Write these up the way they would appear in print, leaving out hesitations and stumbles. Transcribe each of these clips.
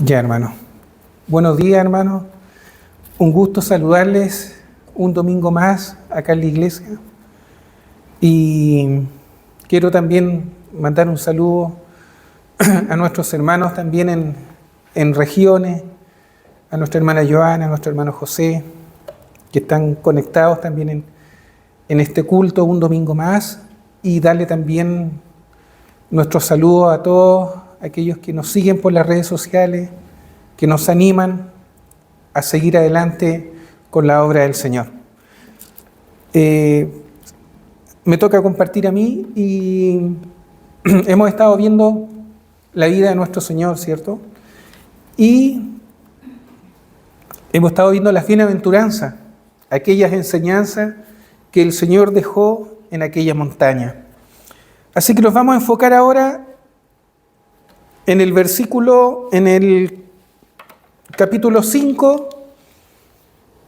Ya, hermano. Buenos días, hermano. Un gusto saludarles un domingo más acá en la iglesia. Y quiero también mandar un saludo a nuestros hermanos también en regiones, a nuestra hermana Joana, a nuestro hermano José, que están conectados también en este culto un domingo más, y darle también nuestro saludo a todos aquellos que nos siguen por las redes sociales, que nos animan a seguir adelante con la obra del Señor. Me toca compartir a mí y hemos estado viendo la vida de nuestro Señor, ¿cierto? Y hemos estado viendo las bienaventuranzas, aquellas enseñanzas que el Señor dejó en aquella montaña. Así que nos vamos a enfocar ahora en el capítulo 5,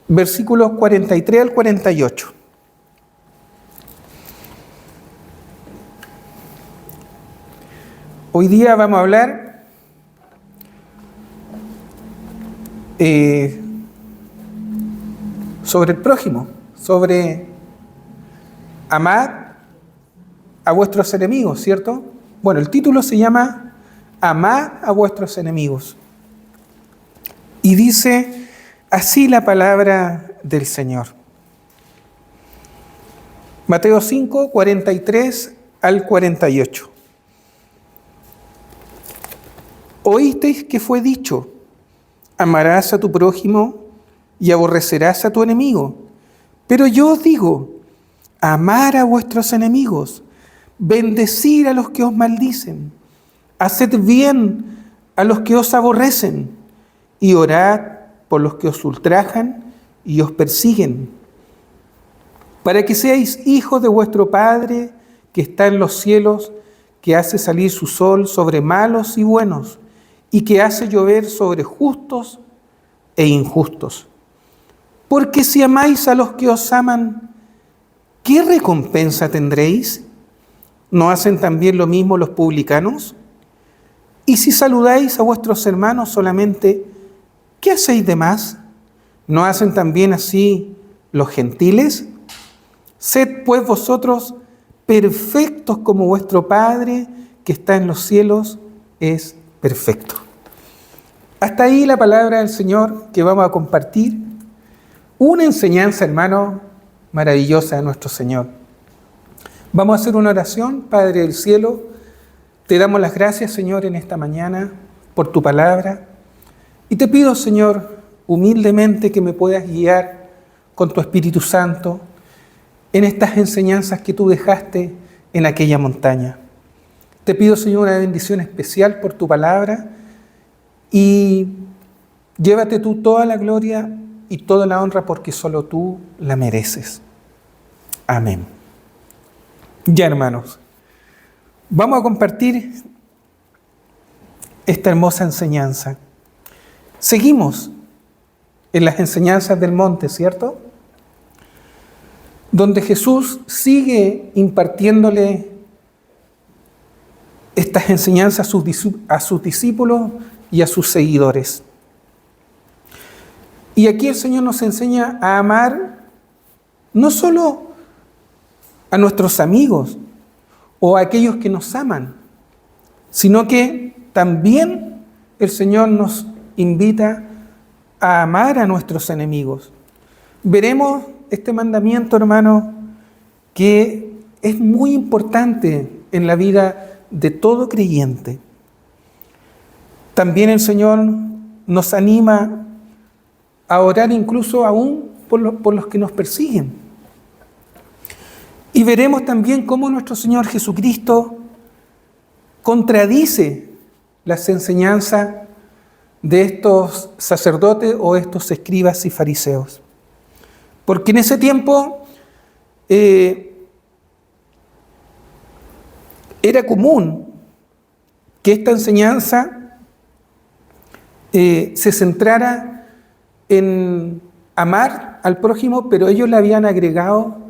versículos 43 al 48. Hoy día vamos a hablar sobre el prójimo, sobre amar a vuestros enemigos, ¿cierto? Bueno, el título se llama Amad a vuestros enemigos. Y dice así la palabra del Señor. Mateo 5, 43 al 48. Oísteis que fue dicho: amarás a tu prójimo y aborrecerás a tu enemigo. Pero yo os digo: amar a vuestros enemigos, bendecir a los que os maldicen, haced bien a los que os aborrecen, y orad por los que os ultrajan y os persiguen, para que seáis hijos de vuestro Padre que está en los cielos, que hace salir su sol sobre malos y buenos, y que hace llover sobre justos e injustos. Porque si amáis a los que os aman, ¿qué recompensa tendréis? ¿No hacen también lo mismo los publicanos? Y si saludáis a vuestros hermanos solamente, ¿qué hacéis de más? ¿No hacen también así los gentiles? Sed pues vosotros perfectos como vuestro Padre que está en los cielos es perfecto. Hasta ahí la palabra del Señor que vamos a compartir. Una enseñanza, hermano, maravillosa de nuestro Señor. Vamos a hacer una oración. Padre del cielo, te damos las gracias, Señor, en esta mañana por tu palabra. Y te pido, Señor, humildemente que me puedas guiar con tu Espíritu Santo en estas enseñanzas que tú dejaste en aquella montaña. Te pido, Señor, una bendición especial por tu palabra y llévate tú toda la gloria y toda la honra porque solo tú la mereces. Amén. Ya, hermanos, vamos a compartir esta hermosa enseñanza. Seguimos en las enseñanzas del monte, ¿cierto? Donde Jesús sigue impartiéndole estas enseñanzas a sus discípulos y a sus seguidores. Y aquí el Señor nos enseña a amar no solo a nuestros amigos o a aquellos que nos aman, sino que también el Señor nos invita a amar a nuestros enemigos. Veremos este mandamiento, hermano, que es muy importante en la vida de todo creyente. También el Señor nos anima a orar incluso aún por los que nos persiguen. Y veremos también cómo nuestro Señor Jesucristo contradice las enseñanzas de estos sacerdotes o estos escribas y fariseos. Porque en ese tiempo era común que esta enseñanza se centrara en amar al prójimo, pero ellos le habían agregado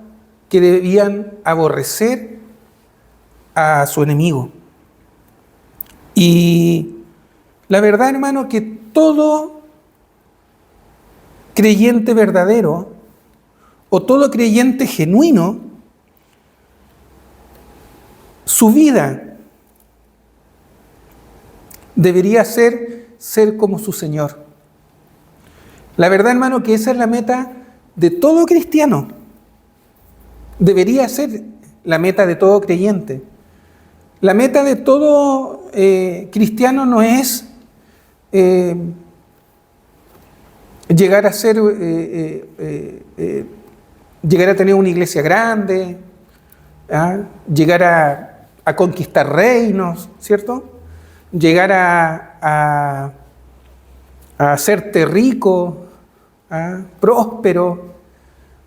que debían aborrecer a su enemigo. Y La verdad, hermano, que todo creyente verdadero o todo creyente genuino, su vida debería ser como su Señor. La verdad, hermano, que esa es la meta de todo cristiano. Debería ser la meta de todo creyente. La meta de todo cristiano no es llegar a ser, llegar a tener una iglesia grande, llegar a conquistar reinos, ¿cierto? Llegar a hacerte rico, próspero.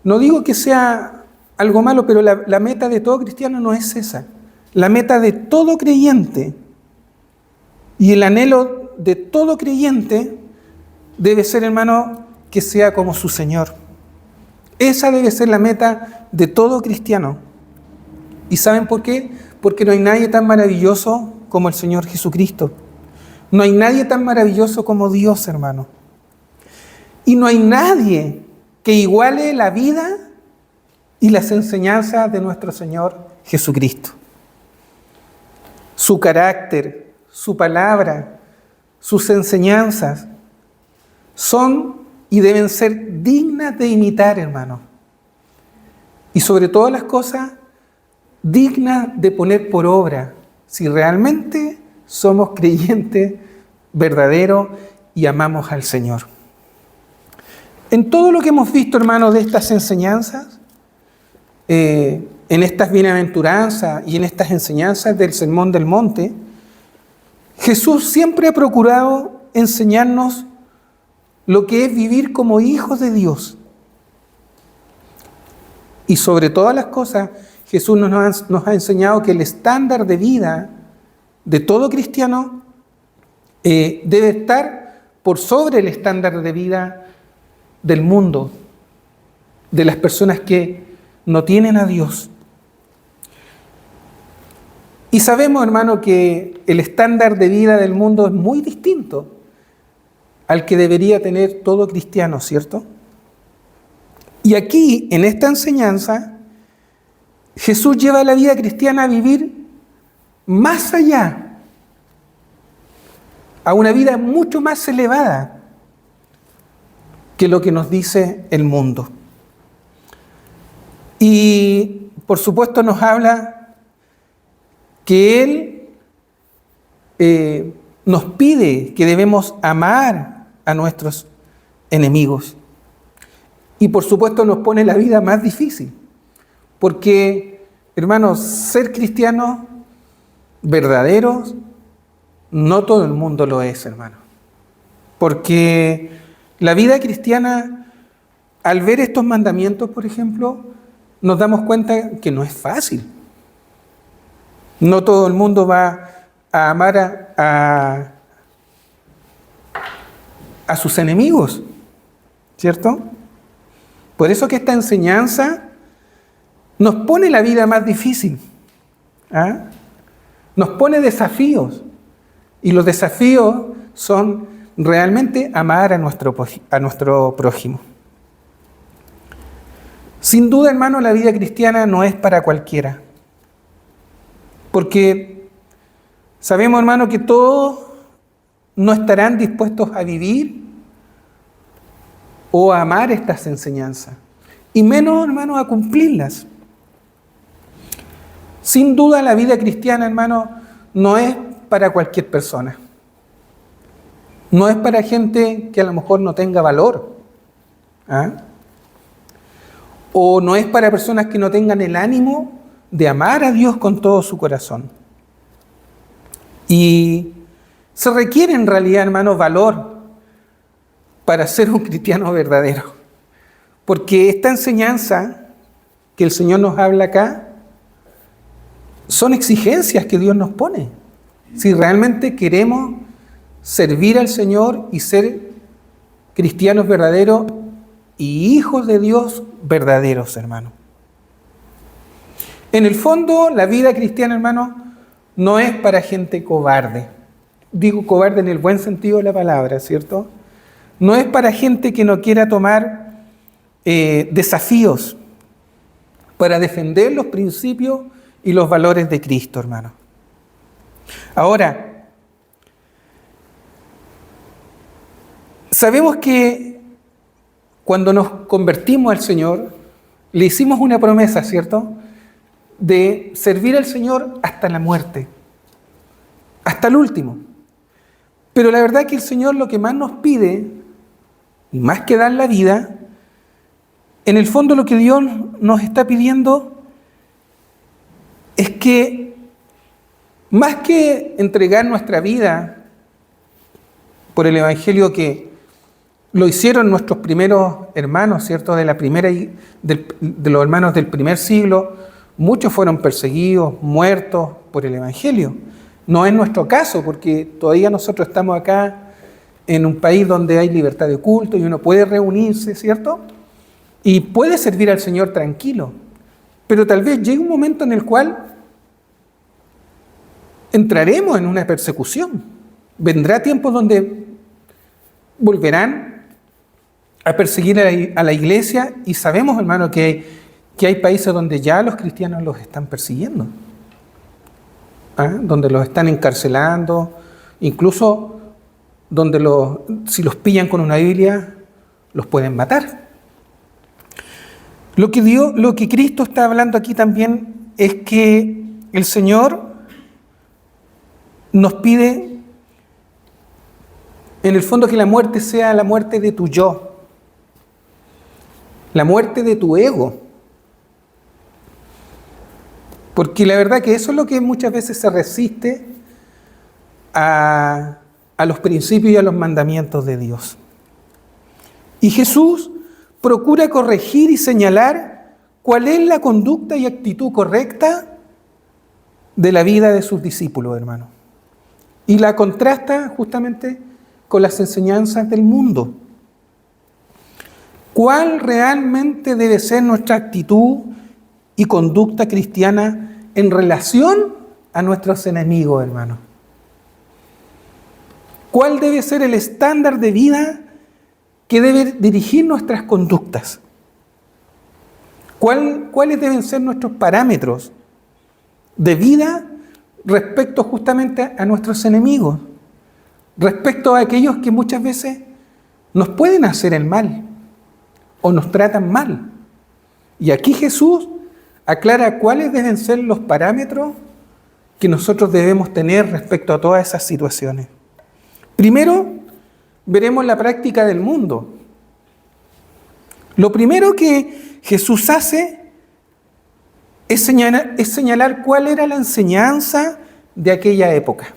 No digo que sea algo malo, pero la meta de todo cristiano no es esa. La meta de todo creyente y el anhelo de todo creyente debe ser, hermano, que sea como su Señor. Esa debe ser la meta de todo cristiano. ¿Y saben por qué? Porque no hay nadie tan maravilloso como el Señor Jesucristo. No hay nadie tan maravilloso como Dios, hermano. Y no hay nadie que iguale la vida y las enseñanzas de nuestro Señor Jesucristo. Su carácter, su palabra, sus enseñanzas son y deben ser dignas de imitar, hermano. Y sobre todas las cosas, dignas de poner por obra, si realmente somos creyentes verdaderos y amamos al Señor. En todo lo que hemos visto, hermanos, de estas enseñanzas, en estas bienaventuranzas y en estas enseñanzas del Sermón del Monte, Jesús siempre ha procurado enseñarnos lo que es vivir como hijos de Dios. Y sobre todas las cosas, Jesús nos ha enseñado que el estándar de vida de todo cristiano debe estar por sobre el estándar de vida del mundo, de las personas que no tienen a Dios. Y sabemos, hermano, que el estándar de vida del mundo es muy distinto al que debería tener todo cristiano, ¿cierto? Y aquí, en esta enseñanza, Jesús lleva la vida cristiana a vivir más allá, a una vida mucho más elevada que lo que nos dice el mundo. Y, por supuesto, nos habla que Él nos pide que debemos amar a nuestros enemigos. Y por supuesto nos pone la vida más difícil. Porque, hermanos, ser cristianos verdaderos, no todo el mundo lo es, hermano. Porque la vida cristiana, al ver estos mandamientos, por ejemplo, nos damos cuenta que no es fácil. No todo el mundo va a amar a sus enemigos, ¿cierto? Por eso que esta enseñanza nos pone la vida más difícil, nos pone desafíos, y los desafíos son realmente amar a nuestro prójimo. Sin duda, hermano, la vida cristiana no es para cualquiera, porque sabemos, hermano, que todos no estarán dispuestos a vivir o a amar estas enseñanzas, y menos, hermano, a cumplirlas. Sin duda, la vida cristiana, hermano, no es para cualquier persona. No es para gente que a lo mejor no tenga valor. O no es para personas que no tengan el ánimo de amar a Dios con todo su corazón. Y se requiere en realidad, hermano, valor para ser un cristiano verdadero. Porque esta enseñanza que el Señor nos habla acá son exigencias que Dios nos pone. Si realmente queremos servir al Señor y ser cristianos verdaderos y hijos de Dios verdaderos, hermano. En el fondo, la vida cristiana, hermano, no es para gente cobarde. digo cobarde en el buen sentido de la palabra, ¿cierto? No es para gente que no quiera tomar desafíos para defender los principios y los valores de Cristo, hermano. Ahora, sabemos que cuando nos convertimos al Señor, le hicimos una promesa, ¿cierto?, de servir al Señor hasta la muerte, hasta el último. Pero la verdad que el Señor lo que más nos pide, y más que dar la vida, en el fondo lo que Dios nos está pidiendo es que, más que entregar nuestra vida por el Evangelio que lo hicieron nuestros primeros hermanos, ¿cierto?, de los hermanos del primer siglo, muchos fueron perseguidos, muertos por el Evangelio. No es nuestro caso, porque todavía nosotros estamos acá en un país donde hay libertad de culto y uno puede reunirse, ¿cierto?, y puede servir al Señor tranquilo. Pero tal vez llegue un momento en el cual entraremos en una persecución. Vendrá tiempos donde volverán a perseguir a la iglesia, y sabemos, hermano, que hay países donde ya los cristianos los están persiguiendo, donde los están encarcelando, incluso donde si los pillan con una Biblia, los pueden matar. Lo que Cristo está hablando aquí también es que el Señor nos pide, en el fondo, que la muerte sea la muerte de tu yo, la muerte de tu ego. Porque la verdad que eso es lo que muchas veces se resiste a los principios y a los mandamientos de Dios. Y Jesús procura corregir y señalar cuál es la conducta y actitud correcta de la vida de sus discípulos, hermano. Y la contrasta justamente con las enseñanzas del mundo. ¿Cuál realmente debe ser nuestra actitud y conducta cristiana en relación a nuestros enemigos, hermano? ¿Cuál debe ser el estándar de vida que debe dirigir nuestras conductas? ¿Cuáles deben ser nuestros parámetros de vida respecto justamente a nuestros enemigos? Respecto a aquellos que muchas veces nos pueden hacer el mal o nos tratan mal. Y aquí Jesús aclara cuáles deben ser los parámetros que nosotros debemos tener respecto a todas esas situaciones. Primero, veremos la práctica del mundo. Lo primero que Jesús hace es señalar cuál era la enseñanza de aquella época.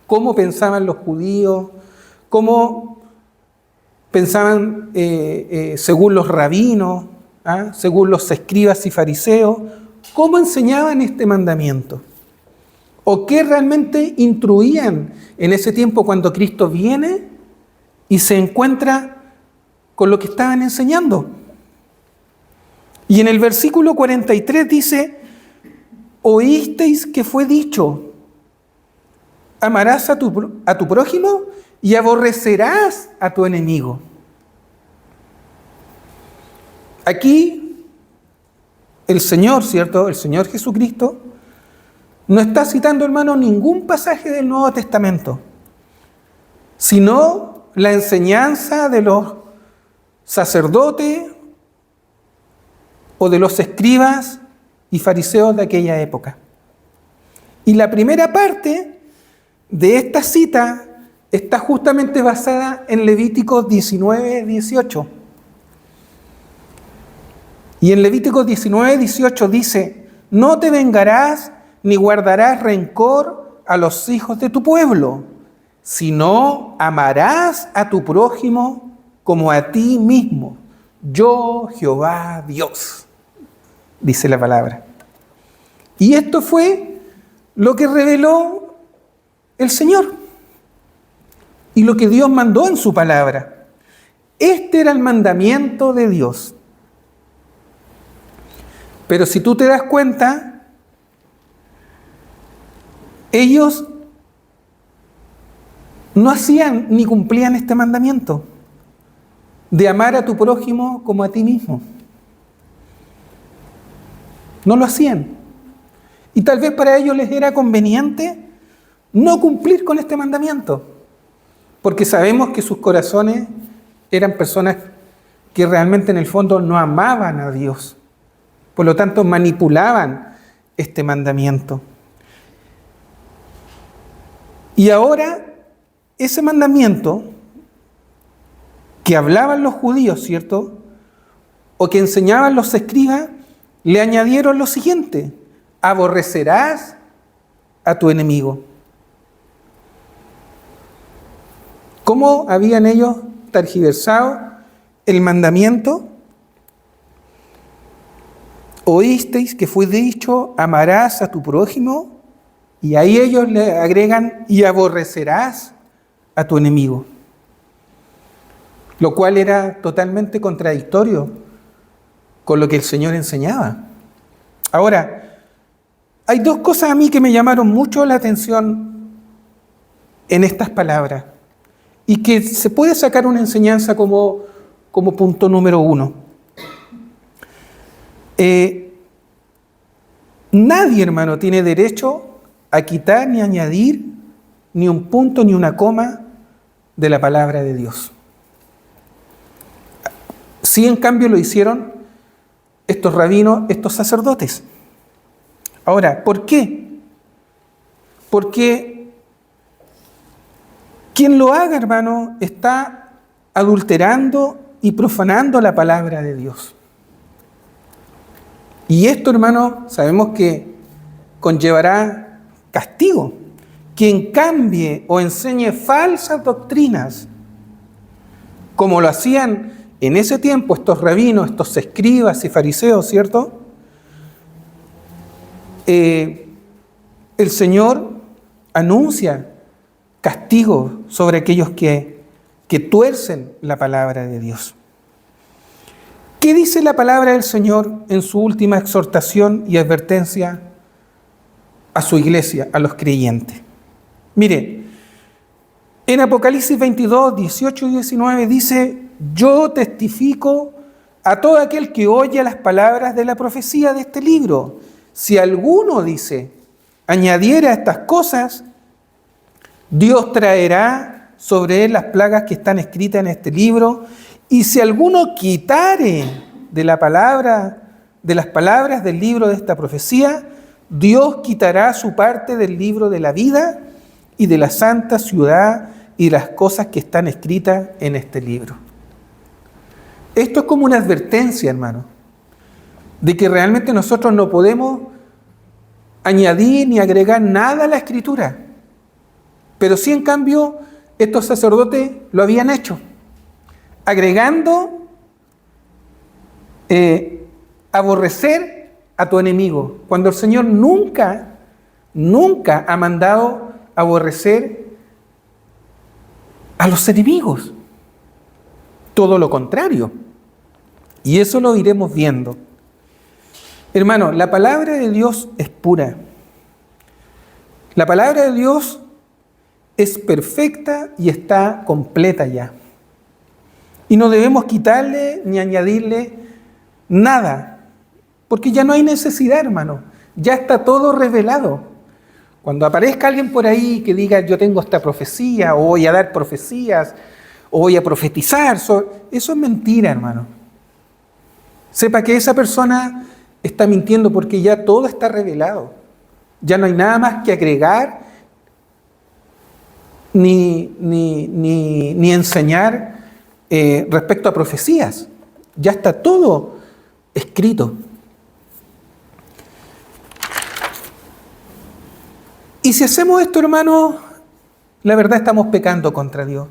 Cómo pensaban los judíos, cómo pensaban según los rabinos, según los escribas y fariseos, cómo enseñaban este mandamiento. O qué realmente instruían en ese tiempo cuando Cristo viene y se encuentra con lo que estaban enseñando. Y en el versículo 43 dice: oísteis que fue dicho, amarás a tu prójimo y aborrecerás a tu enemigo. Aquí el Señor, ¿cierto?, el Señor Jesucristo no está citando, hermano, ningún pasaje del Nuevo Testamento, sino la enseñanza de los sacerdotes o de los escribas y fariseos de aquella época. Y la primera parte de esta cita está justamente basada en Levítico 19:18. Y en Levítico 19:18 dice: no te vengarás ni guardarás rencor a los hijos de tu pueblo, sino amarás a tu prójimo como a ti mismo. Yo, Jehová Dios, dice la palabra. Y esto fue lo que reveló el Señor y lo que Dios mandó en su palabra. Este era el mandamiento de Dios. Pero si tú te das cuenta, ellos no hacían ni cumplían este mandamiento de amar a tu prójimo como a ti mismo. No lo hacían. Y tal vez para ellos les era conveniente no cumplir con este mandamiento, porque sabemos que sus corazones eran personas que realmente en el fondo no amaban a Dios. Por lo tanto, manipulaban este mandamiento. Y ahora, ese mandamiento que hablaban los judíos, ¿cierto? O que enseñaban los escribas, le añadieron lo siguiente: aborrecerás a tu enemigo. ¿Cómo habían ellos tergiversado el mandamiento? Oísteis que fue dicho, amarás a tu prójimo, y ahí ellos le agregan, y aborrecerás a tu enemigo. Lo cual era totalmente contradictorio con lo que el Señor enseñaba. Ahora, hay dos cosas a mí que me llamaron mucho la atención en estas palabras y que se puede sacar una enseñanza como punto número 1. Nadie, hermano, tiene derecho a quitar ni añadir ni un punto ni una coma de la palabra de Dios. Sí, en cambio, lo hicieron estos rabinos, estos sacerdotes. Ahora, ¿por qué? Porque quien lo haga, hermano, está adulterando y profanando la palabra de Dios. Y esto, hermano, sabemos que conllevará castigo. Quien cambie o enseñe falsas doctrinas, como lo hacían en ese tiempo estos rabinos, estos escribas y fariseos, ¿cierto? El Señor anuncia castigo sobre aquellos que tuercen la palabra de Dios. ¿Qué dice la palabra del Señor en su última exhortación y advertencia a su iglesia, a los creyentes? Mire, en Apocalipsis 22, 18 y 19 dice: yo testifico a todo aquel que oye las palabras de la profecía de este libro. Si alguno, dice, añadiera a estas cosas, Dios traerá sobre él las plagas que están escritas en este libro. Y si alguno quitare de las palabras del libro de esta profecía, Dios quitará su parte del libro de la vida y de la santa ciudad y de las cosas que están escritas en este libro. Esto es como una advertencia, hermano, de que realmente nosotros no podemos añadir ni agregar nada a la Escritura. Pero sí, en cambio, estos sacerdotes lo habían hecho, agregando aborrecer a tu enemigo, cuando el Señor nunca ha mandado aborrecer a los enemigos. Todo lo contrario. Y eso lo iremos viendo. Hermano, la palabra de Dios es pura. La palabra de Dios es perfecta y está completa ya. Y no debemos quitarle ni añadirle nada, porque ya no hay necesidad, hermano. Ya está todo revelado. Cuando aparezca alguien por ahí que diga: yo tengo esta profecía, o voy a dar profecías, o voy a profetizar, eso es mentira, hermano. Sepa que esa persona está mintiendo, porque ya todo está revelado. Ya no hay nada más que agregar ni enseñar respecto a profecías. Ya está todo escrito. Y si hacemos esto, hermano, la verdad estamos pecando contra Dios.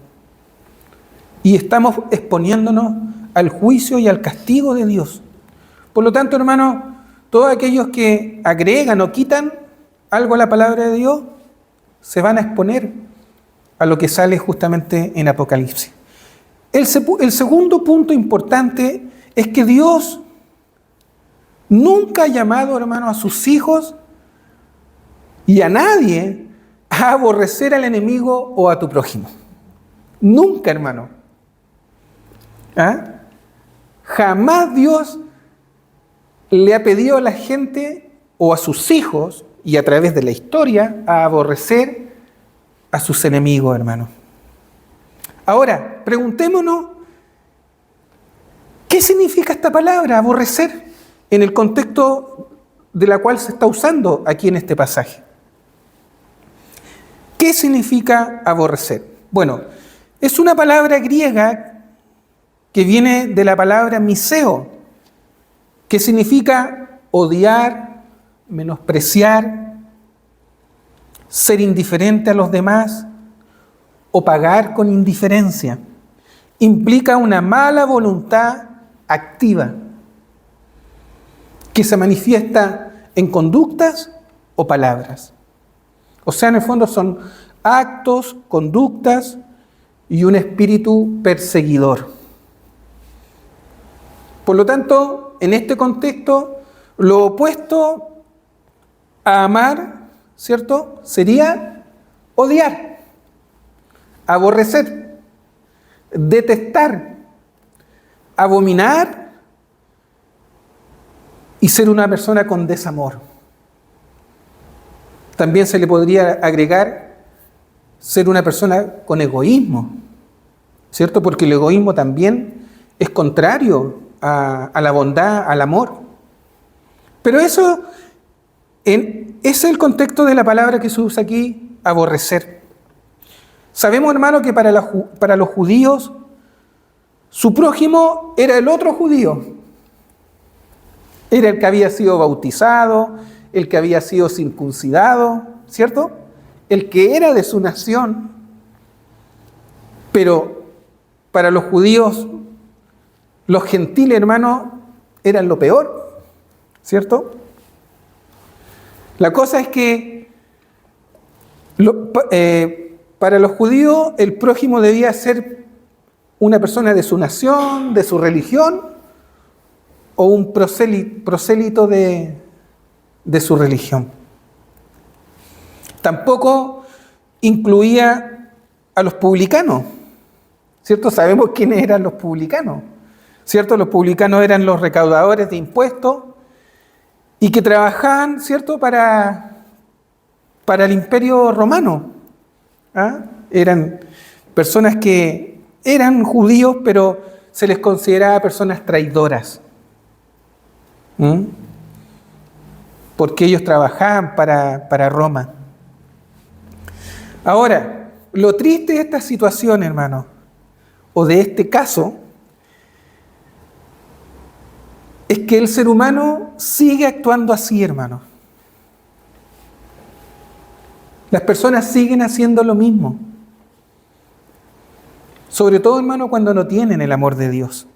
Y estamos exponiéndonos al juicio y al castigo de Dios. Por lo tanto, hermano, todos aquellos que agregan o quitan algo a la palabra de Dios se van a exponer a lo que sale justamente en Apocalipsis. El segundo punto importante es que Dios nunca ha llamado, hermano, a sus hijos y a nadie a a aborrecer al enemigo o a tu prójimo. Nunca, hermano. ¿Ah? Jamás Dios le ha pedido a la gente o a sus hijos, y a través de la historia, a aborrecer a sus enemigos, hermano. Ahora, preguntémonos, ¿qué significa esta palabra, aborrecer, en el contexto de la cual se está usando aquí en este pasaje? ¿Qué significa aborrecer? Bueno, es una palabra griega que viene de la palabra miseo, que significa odiar, menospreciar, ser indiferente a los demás o pagar con indiferencia. Implica una mala voluntad activa que se manifiesta en conductas o palabras. O sea, en el fondo son actos, conductas y un espíritu perseguidor. Por lo tanto, en este contexto, lo opuesto a amar, ¿cierto?, sería odiar, aborrecer, detestar, abominar y ser una persona con desamor. También se le podría agregar ser una persona con egoísmo, ¿cierto? Porque el egoísmo también es contrario a la bondad, al amor. Pero eso es el contexto de la palabra que se usa aquí, aborrecer. Sabemos, hermano, que para los judíos, su prójimo era el otro judío. Era el que había sido bautizado, el que había sido circuncidado, ¿cierto? El que era de su nación. Pero para los judíos, los gentiles, hermanos, eran lo peor, ¿cierto? La cosa es que para los judíos el prójimo debía ser una persona de su nación, de su religión, o un prosélito de su religión. Tampoco incluía a los publicanos, ¿cierto? Sabemos quiénes eran los publicanos, ¿cierto? Los publicanos eran los recaudadores de impuestos y que trabajaban, ¿cierto?, para el Imperio Romano. ¿Ah? Eran personas que eran judíos, pero se les consideraba personas traidoras. Porque ellos trabajaban para Roma. Ahora, lo triste de esta situación, hermano, o de este caso, es que el ser humano sigue actuando así, hermano. Las personas siguen haciendo lo mismo. Sobre todo, hermano, cuando no tienen el amor de Dios.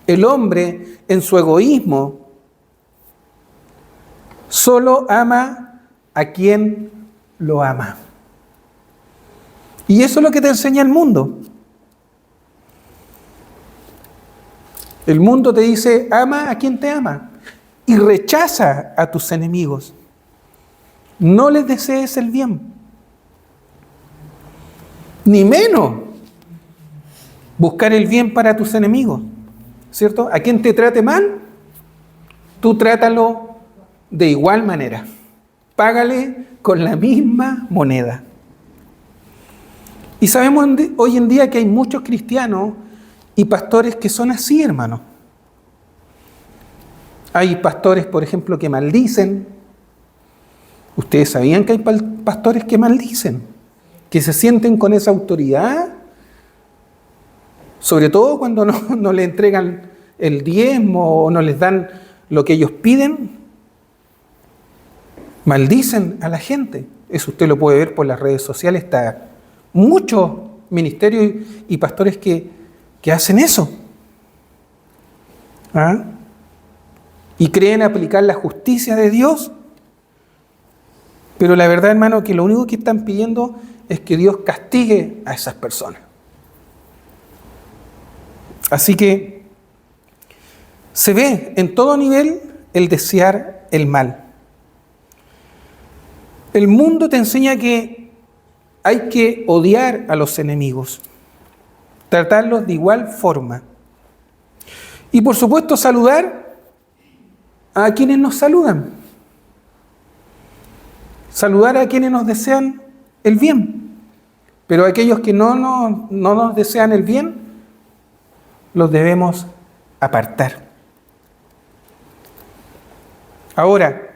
El hombre, en su egoísmo, solo ama a quien lo ama. Y eso es lo que te enseña el mundo. El mundo te dice, ama a quien te ama y rechaza a tus enemigos. No les desees el bien, ni menos buscar el bien para tus enemigos, ¿cierto? A quien te trate mal, tú trátalo de igual manera. Págale con la misma moneda. Y sabemos hoy en día que hay muchos cristianos y pastores que son así, hermano. Hay pastores, por ejemplo, que maldicen. ¿Ustedes sabían que hay pastores que maldicen? Que se sienten con esa autoridad, sobre todo cuando no le entregan el diezmo o no les dan lo que ellos piden. Maldicen a la gente. Eso usted lo puede ver por las redes sociales. Está muchos ministerios y pastores que hacen eso. ¿Ah? Y creen aplicar la justicia de Dios. Pero la verdad, hermano, que lo único que están pidiendo es que Dios castigue a esas personas. Así que se ve en todo nivel el desear el mal. El mundo te enseña que hay que odiar a los enemigos, tratarlos de igual forma. Y por supuesto saludar a quienes nos saludan. Saludar a quienes nos desean el bien. Pero aquellos que no nos desean el bien, los debemos apartar. Ahora,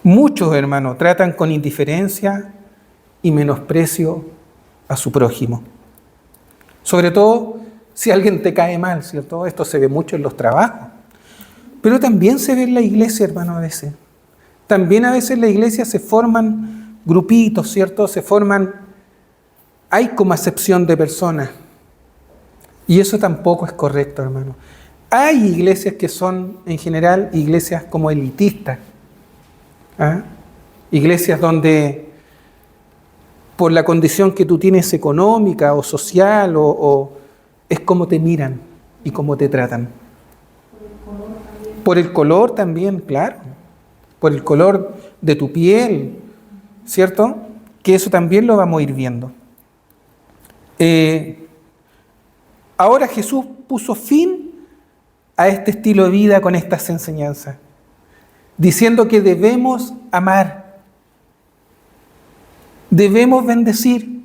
muchos hermanos tratan con indiferencia y menosprecio a su prójimo. Sobre todo si alguien te cae mal, ¿cierto? Esto se ve mucho en los trabajos. Pero también se ve en la iglesia, hermano, a veces. También a veces en la iglesia se forman grupitos, ¿cierto? Hay como acepción de personas. Y eso tampoco es correcto, hermano. Hay iglesias que son, en general, iglesias como elitistas. ¿Ah? Iglesias donde, por la condición que tú tienes económica o social, es como te miran y cómo te tratan. Por el color también, claro. Por el color de tu piel, ¿cierto? Que eso también lo vamos a ir viendo. Ahora Jesús puso fin a este estilo de vida con estas enseñanzas, diciendo que debemos amar, debemos bendecir,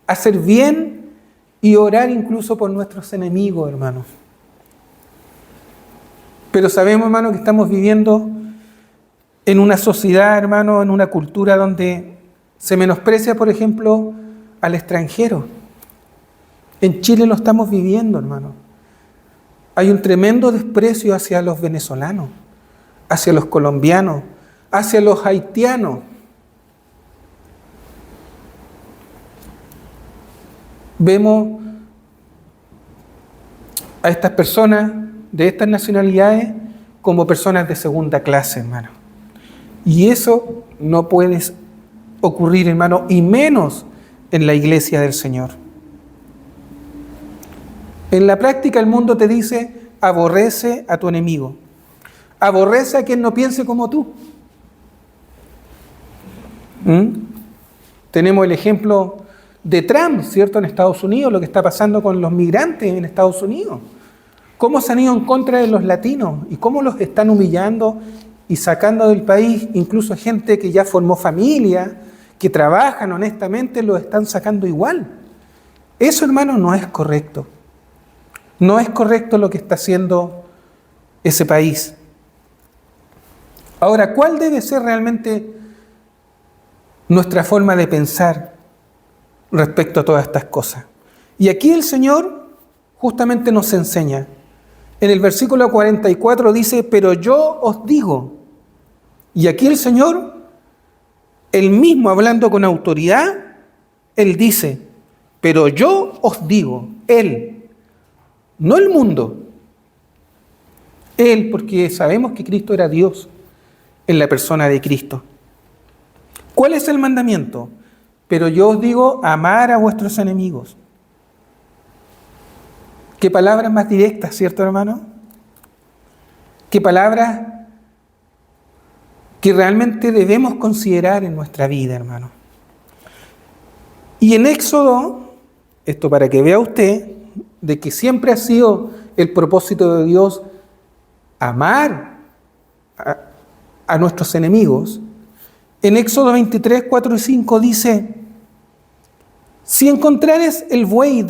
hacer bien y orar incluso por nuestros enemigos, hermanos. Pero sabemos, hermano, que estamos viviendo en una sociedad, hermano, en una cultura donde se menosprecia, por ejemplo, al extranjero. En Chile lo estamos viviendo, hermano. Hay un tremendo desprecio hacia los venezolanos, hacia los colombianos, hacia los haitianos. Vemos a estas personas de estas nacionalidades como personas de segunda clase, hermano. Y eso no puede ocurrir, hermano, y menos en la iglesia del Señor. En la práctica el mundo te dice, aborrece a tu enemigo. Aborrece a quien no piense como tú. Tenemos el ejemplo de Trump, ¿cierto? En Estados Unidos, lo que está pasando con los migrantes en Estados Unidos. Cómo se han ido en contra de los latinos y cómo los están humillando y sacando del país, incluso gente que ya formó familia, que trabajan honestamente, los están sacando igual. Eso, hermano, no es correcto. No es correcto lo que está haciendo ese país. Ahora, ¿cuál debe ser realmente nuestra forma de pensar respecto a todas estas cosas? Y aquí el Señor justamente nos enseña. En el versículo 44 dice, pero yo os digo. Y aquí el Señor, él mismo hablando con autoridad, él dice, pero yo os digo, él, no el mundo. Él, porque sabemos que Cristo era Dios en la persona de Cristo. ¿Cuál es el mandamiento? Pero yo os digo, amar a vuestros enemigos. Qué palabras más directas, ¿cierto, hermano? Qué palabras que realmente debemos considerar en nuestra vida, hermano. Y en Éxodo, esto para que vea usted, de que siempre ha sido el propósito de Dios amar a nuestros enemigos. En Éxodo 23, 4 y 5 dice, si encontrares el buey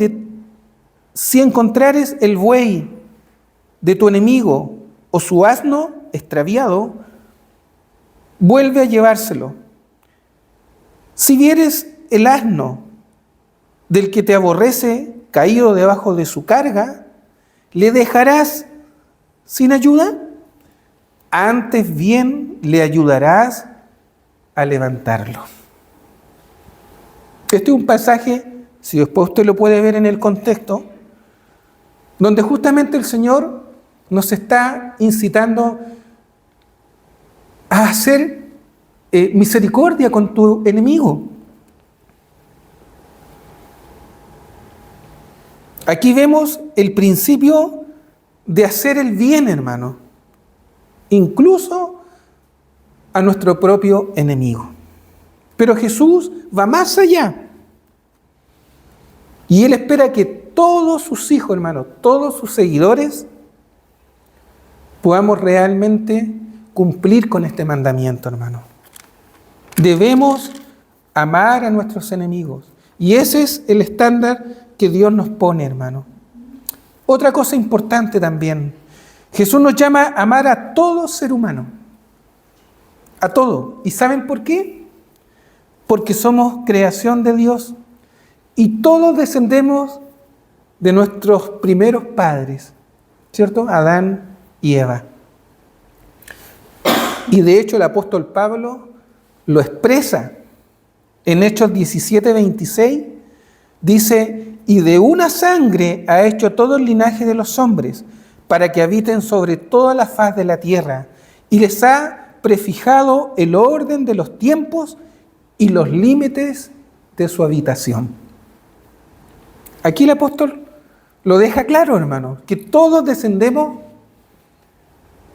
de tu enemigo o su asno extraviado, vuelve a llevárselo. Si vieres el asno del que te aborrece caído debajo de su carga, ¿le dejarás sin ayuda? Antes bien le ayudarás a levantarlo. Este es un pasaje, si después usted lo puede ver en el contexto, donde justamente el Señor nos está incitando a hacer misericordia con tu enemigo. Aquí vemos el principio de hacer el bien, hermano. Incluso a nuestro propio enemigo. Pero Jesús va más allá. Y Él espera que todos sus hijos, hermanos, todos sus seguidores, podamos realmente cumplir con este mandamiento, hermano. Debemos amar a nuestros enemigos. Y ese es el estándar que Dios nos pone, hermano. Otra cosa importante también. Jesús nos llama a amar a todo ser humano. A todo. ¿Y saben por qué? Porque somos creación de Dios y todos descendemos de nuestros primeros padres, ¿cierto? Adán y Eva. Y de hecho el apóstol Pablo lo expresa en Hechos 17:26, dice: y de una sangre ha hecho todo el linaje de los hombres, para que habiten sobre toda la faz de la tierra, y les ha prefijado el orden de los tiempos y los límites de su habitación. Aquí el apóstol lo deja claro, hermano, que todos descendemos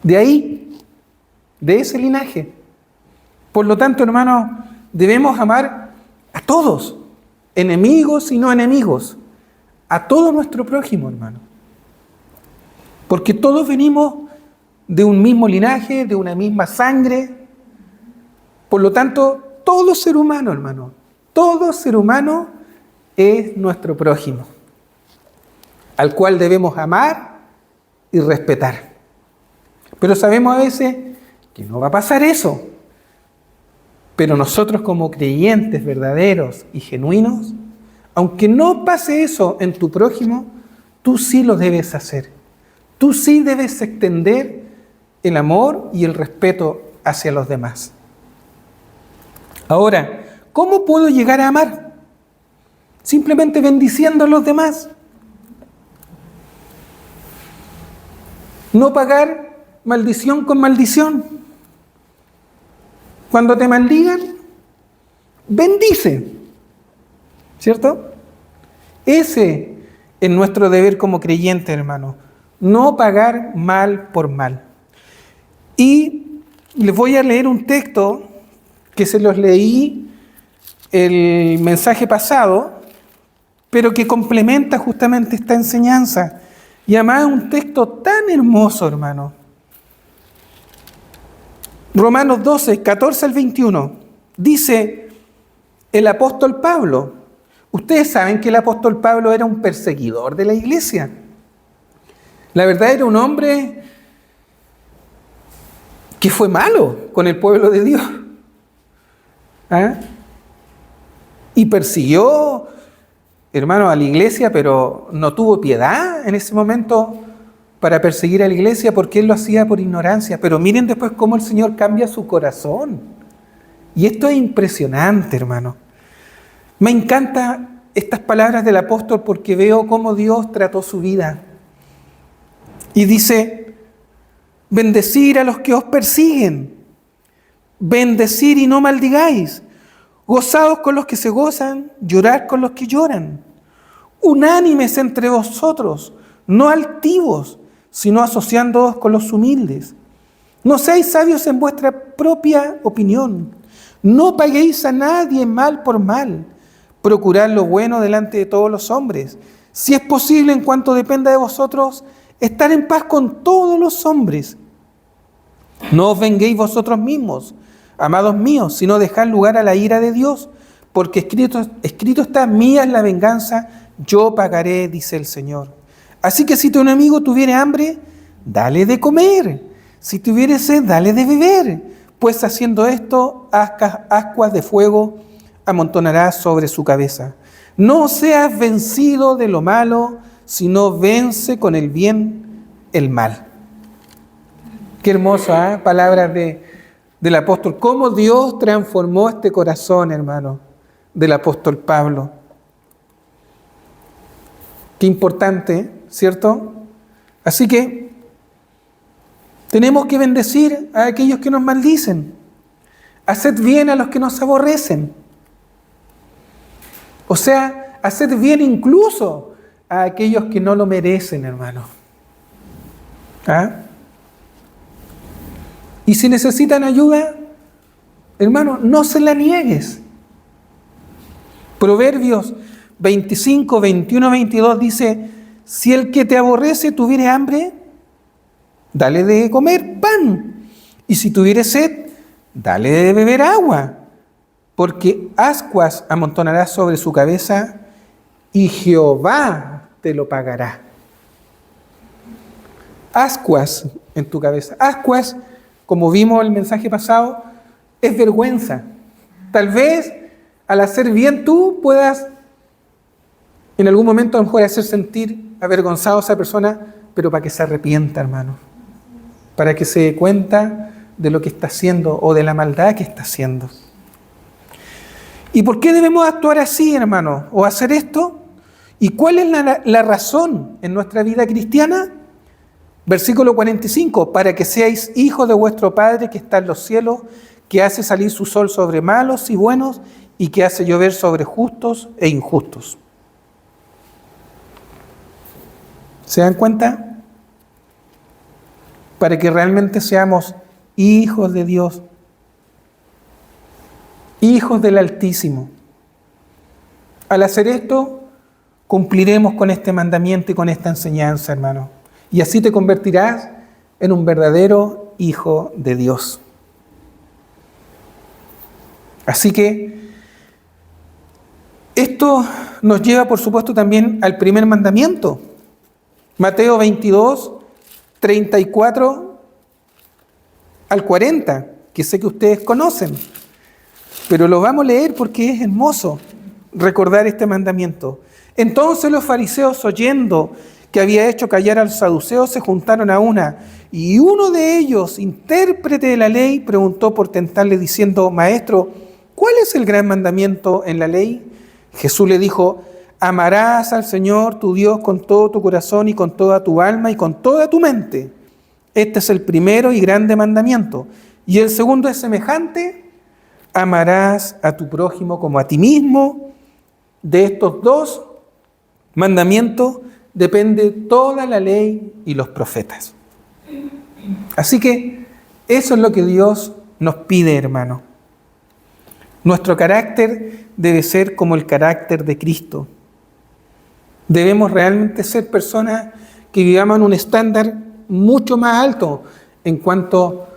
de ahí, de ese linaje. Por lo tanto, hermano, debemos amar a todos, enemigos y no enemigos, a todo nuestro prójimo, hermano. Porque todos venimos de un mismo linaje, de una misma sangre. Por lo tanto, todo ser humano, hermano, todo ser humano es nuestro prójimo, al cual debemos amar y respetar. Pero sabemos a veces que no va a pasar eso. Pero nosotros como creyentes verdaderos y genuinos, aunque no pase eso en tu prójimo, tú sí lo debes hacer. Tú sí debes extender el amor y el respeto hacia los demás. Ahora, ¿cómo puedo llegar a amar? Simplemente bendiciendo a los demás. No pagar maldición con maldición. Cuando te maldigan, bendice. ¿Cierto? Ese es nuestro deber como creyente, hermano. No pagar mal por mal. Y les voy a leer un texto que se los leí el mensaje pasado, pero que complementa justamente esta enseñanza. Y además es un texto tan hermoso, hermano. Romanos 12, 14 al 21. Dice el apóstol Pablo. Ustedes saben que el apóstol Pablo era un perseguidor de la iglesia. La verdad, era un hombre que fue malo con el pueblo de Dios. ¿Ah? Y persiguió, hermano, a la iglesia, pero no tuvo piedad en ese momento para perseguir a la iglesia, porque él lo hacía por ignorancia. Pero miren después cómo el Señor cambia su corazón. Y esto es impresionante, hermano. Me encantan estas palabras del apóstol porque veo cómo Dios trató su vida. Y dice: bendecir a los que os persiguen, bendecir y no maldigáis, gozaos con los que se gozan, llorar con los que lloran, unánimes entre vosotros, no altivos, sino asociándoos con los humildes. No seáis sabios en vuestra propia opinión, no paguéis a nadie mal por mal, procurad lo bueno delante de todos los hombres. Si es posible, en cuanto dependa de vosotros, estar en paz con todos los hombres. No os venguéis vosotros mismos, amados míos, sino dejad lugar a la ira de Dios, porque escrito está: mía es la venganza, yo pagaré, dice el Señor. Así que si tu enemigo tuviere hambre, dale de comer. Si tuviere sed, dale de beber. Pues haciendo esto, ascuas de fuego amontonarás sobre su cabeza. No seas vencido de lo malo, sino vence con el bien el mal. Qué hermosa palabras del apóstol. Cómo Dios transformó este corazón, hermano, del apóstol Pablo. Qué importante, ¿cierto? Así que tenemos que bendecir a aquellos que nos maldicen. Haced bien a los que nos aborrecen. O sea, haced bien incluso a aquellos que no lo merecen, hermano. ¿Ah? Y si necesitan ayuda, hermano, no se la niegues. Proverbios 25, 21, 22 dice, si el que te aborrece tuviere hambre, dale de comer pan. Y si tuviere sed, dale de beber agua. Porque ascuas amontonarás sobre su cabeza y Jehová te lo pagará. Ascuas en tu cabeza. Ascuas, como vimos en el mensaje pasado, es vergüenza. Tal vez al hacer bien tú puedas en algún momento a lo mejor hacer sentir avergonzado a esa persona, pero para que se arrepienta, hermano. Para que se dé cuenta de lo que está haciendo o de la maldad que está haciendo. ¿Y por qué debemos actuar así, hermano? ¿O hacer esto? ¿Y cuál es la razón en nuestra vida cristiana? Versículo 45, para que seáis hijos de vuestro Padre que está en los cielos, que hace salir su sol sobre malos y buenos, y que hace llover sobre justos e injustos. ¿Se dan cuenta? Para que realmente seamos hijos de Dios, hijos del Altísimo. Al hacer esto, cumpliremos con este mandamiento y con esta enseñanza, hermano. Y así te convertirás en un verdadero hijo de Dios. Así que esto nos lleva, por supuesto, también al primer mandamiento. Mateo 22, 34 al 40, que sé que ustedes conocen. Pero lo vamos a leer porque es hermoso recordar este mandamiento. Entonces los fariseos, oyendo que había hecho callar al saduceo, se juntaron a una, y uno de ellos, intérprete de la ley, preguntó por tentarle diciendo, Maestro, ¿cuál es el gran mandamiento en la ley? Jesús le dijo, amarás al Señor tu Dios con todo tu corazón y con toda tu alma y con toda tu mente. Este es el primero y grande mandamiento. Y el segundo es semejante, amarás a tu prójimo como a ti mismo. De estos dos mandamientos depende toda la ley y los profetas. Así que eso es lo que Dios nos pide, hermano. Nuestro carácter debe ser como el carácter de Cristo. Debemos realmente ser personas que vivamos en un estándar mucho más alto en cuanto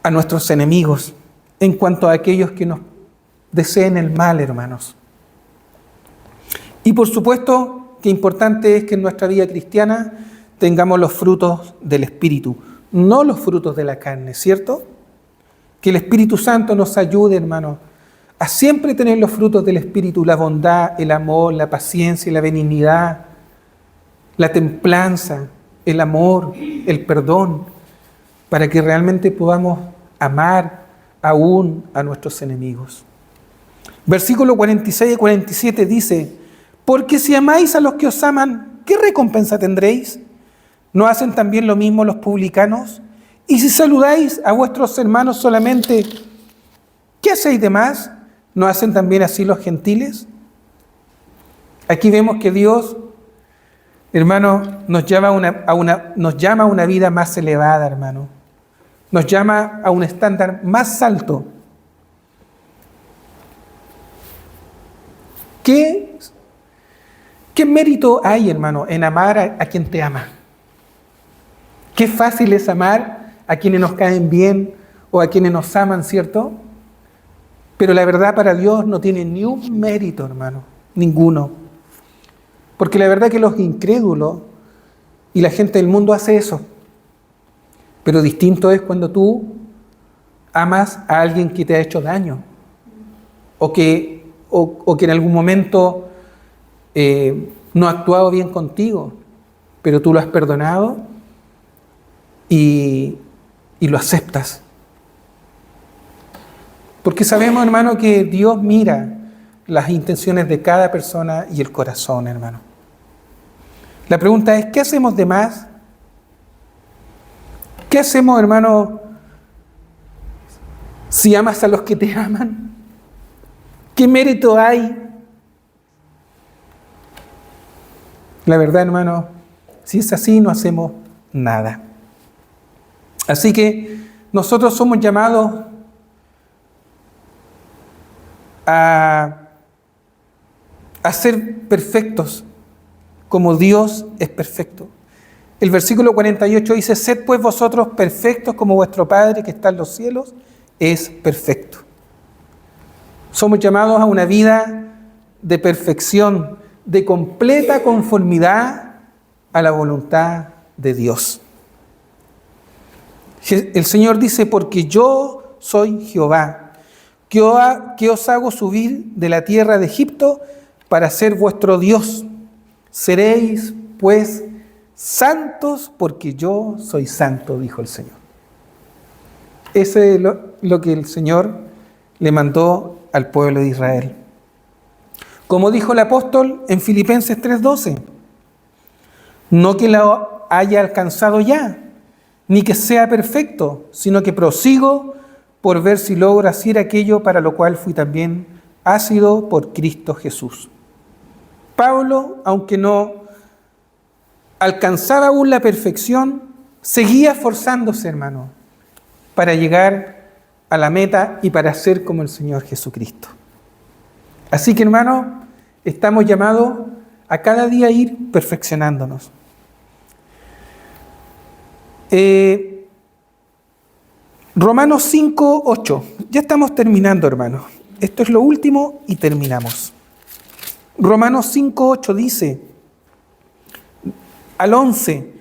a nuestros enemigos, en cuanto a aquellos que nos deseen el mal, hermanos. Y por supuesto que importante es que en nuestra vida cristiana tengamos los frutos del Espíritu, no los frutos de la carne, ¿cierto? Que el Espíritu Santo nos ayude, hermano, a siempre tener los frutos del Espíritu, la bondad, el amor, la paciencia, la benignidad, la templanza, el amor, el perdón, para que realmente podamos amar aún a nuestros enemigos. Versículo 46 y 47 dice, porque si amáis a los que os aman, ¿qué recompensa tendréis? ¿No hacen también lo mismo los publicanos? Y si saludáis a vuestros hermanos solamente, ¿qué hacéis de más? ¿No hacen también así los gentiles? Aquí vemos que Dios, hermano, nos llama a una vida más elevada, hermano. Nos llama a un estándar más alto. ¿Qué mérito hay, hermano, en amar a quien te ama? Qué fácil es amar a quienes nos caen bien o a quienes nos aman, ¿cierto? Pero la verdad para Dios no tiene ni un mérito, hermano, ninguno. Porque la verdad que los incrédulos y la gente del mundo hace eso. Pero distinto es cuando tú amas a alguien que te ha hecho daño o que en algún momento no ha actuado bien contigo, pero tú lo has perdonado y lo aceptas. Porque sabemos, hermano, que Dios mira las intenciones de cada persona y el corazón, hermano. La pregunta es, ¿qué hacemos de más? ¿Qué hacemos, hermano, si amas a los que te aman? ¿Qué mérito hay? La verdad, hermano, si es así, no hacemos nada. Así que nosotros somos llamados a ser perfectos como Dios es perfecto. El versículo 48 dice: sed pues vosotros perfectos como vuestro Padre que está en los cielos es perfecto. Somos llamados a una vida de perfección, de completa conformidad a la voluntad de Dios. El Señor dice: porque yo soy Jehová, que os hago subir de la tierra de Egipto para ser vuestro Dios. Seréis pues santos porque yo soy santo, dijo el Señor. Ese es lo que el Señor le mandó al pueblo de Israel. Como dijo el apóstol en Filipenses 3:12, no que lo haya alcanzado ya, ni que sea perfecto, sino que prosigo por ver si logro hacer aquello para lo cual fui también asido por Cristo Jesús. Pablo, aunque no alcanzaba aún la perfección, seguía esforzándose, hermano, para llegar a la meta y para ser como el Señor Jesucristo. Así que, hermano, estamos llamados a cada día ir perfeccionándonos. Romanos 5:8. Ya estamos terminando, hermano. Esto es lo último y terminamos. Romanos 5:8 dice al 11: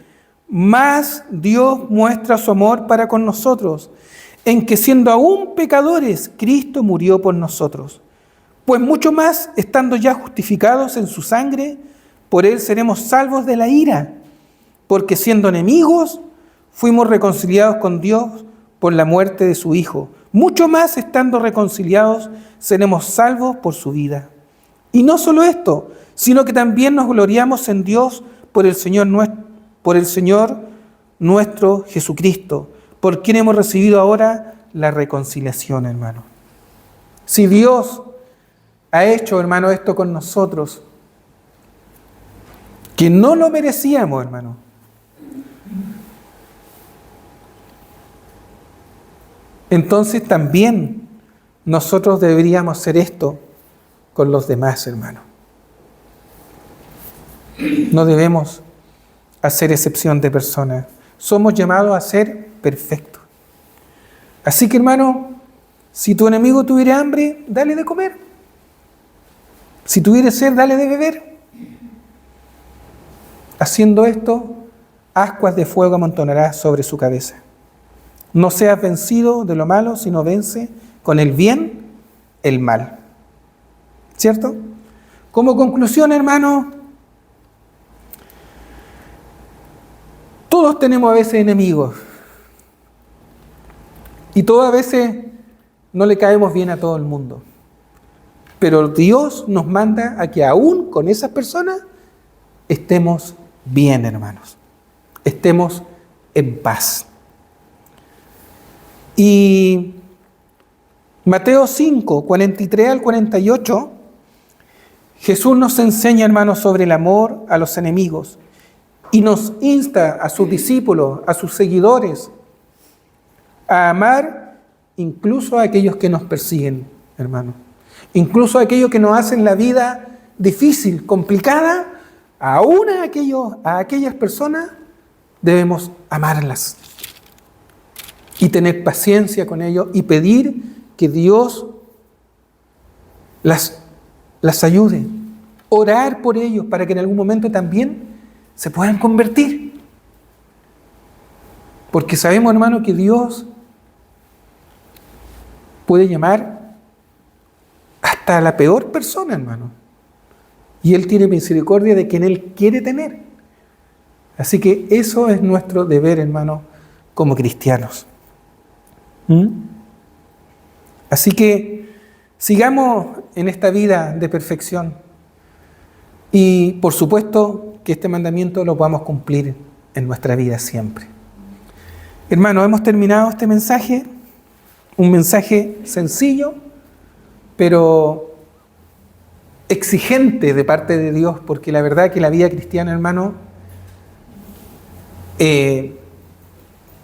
mas Dios muestra su amor para con nosotros, en que siendo aún pecadores, Cristo murió por nosotros. Pues mucho más, estando ya justificados en su sangre, por él seremos salvos de la ira, porque siendo enemigos, fuimos reconciliados con Dios por la muerte de su Hijo. Mucho más, estando reconciliados, seremos salvos por su vida. Y no solo esto, sino que también nos gloriamos en Dios por el Señor nuestro Jesucristo, por quien hemos recibido ahora la reconciliación, hermano. Si Dios ha hecho, hermano, esto con nosotros, que no lo merecíamos, hermano, entonces también nosotros deberíamos hacer esto con los demás, hermano. No debemos hacer excepción de personas. Somos llamados a ser perfectos. Así que, hermano, si tu enemigo tuviera hambre, dale de comer. Si tuviera sed, dale de beber. Haciendo esto, ascuas de fuego amontonarás sobre su cabeza. No seas vencido de lo malo, sino vence con el bien el mal. ¿Cierto? Como conclusión, hermano, todos tenemos a veces enemigos. Y todos a veces no le caemos bien a todo el mundo. Pero Dios nos manda a que aún con esas personas estemos bien, hermanos. Estemos en paz. Y Mateo 5, 43 al 48, Jesús nos enseña, hermanos, sobre el amor a los enemigos y nos insta a sus discípulos, a sus seguidores, a amar incluso a aquellos que nos persiguen, hermano. Incluso a aquellos que nos hacen la vida difícil, complicada, aún a aquellas personas debemos amarlas y tener paciencia con ellos y pedir que Dios las ayude, orar por ellos para que en algún momento también se puedan convertir. Porque sabemos, hermano, que Dios puede llamar hasta a la peor persona, hermano. Y Él tiene misericordia de quien Él quiere tener. Así que eso es nuestro deber, hermano, como cristianos. Así que sigamos en esta vida de perfección. Y por supuesto que este mandamiento lo podamos cumplir en nuestra vida siempre. Hermano, hemos terminado este mensaje. Un mensaje sencillo, pero exigente de parte de Dios, porque la verdad que la vida cristiana, hermano,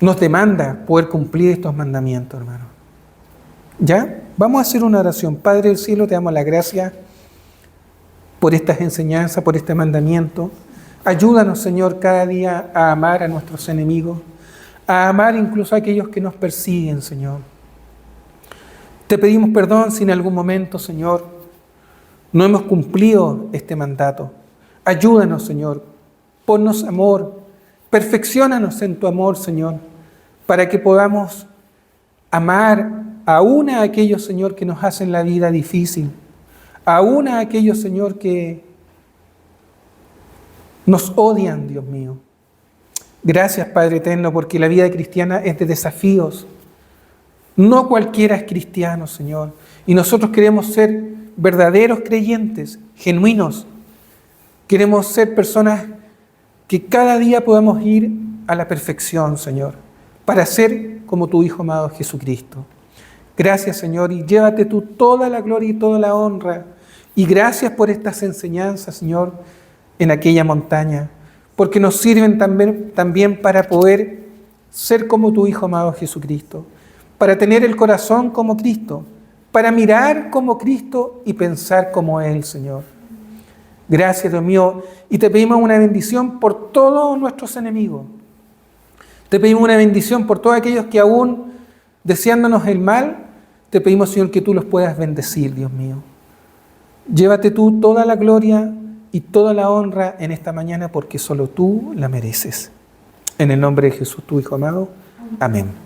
nos demanda poder cumplir estos mandamientos, hermano. ¿Ya? Vamos a hacer una oración. Padre del cielo, te damos la gracia por estas enseñanzas, por este mandamiento. Ayúdanos, Señor, cada día a amar a nuestros enemigos, a amar incluso a aquellos que nos persiguen, Señor. Te pedimos perdón si en algún momento, Señor, no hemos cumplido este mandato. Ayúdanos, Señor. Ponnos amor. Perfecciónanos en tu amor, Señor, para que podamos amar aún a aquellos, Señor, que nos hacen la vida difícil. Aún a aquellos, Señor, que nos odian, Dios mío. Gracias, Padre eterno, porque la vida cristiana es de desafíos. No cualquiera es cristiano, Señor. Y nosotros queremos ser verdaderos creyentes, genuinos. Queremos ser personas que cada día podamos ir a la perfección, Señor, para ser como tu Hijo amado Jesucristo. Gracias, Señor, y llévate tú toda la gloria y toda la honra. Y gracias por estas enseñanzas, Señor, en aquella montaña, porque nos sirven también para poder ser como tu Hijo amado Jesucristo, para tener el corazón como Cristo, para mirar como Cristo y pensar como Él, Señor. Gracias, Dios mío, y te pedimos una bendición por todos nuestros enemigos. Te pedimos una bendición por todos aquellos que aún deseándonos el mal, te pedimos, Señor, que tú los puedas bendecir, Dios mío. Llévate tú toda la gloria y toda la honra en esta mañana porque solo tú la mereces. En el nombre de Jesús, tu Hijo amado. Amén.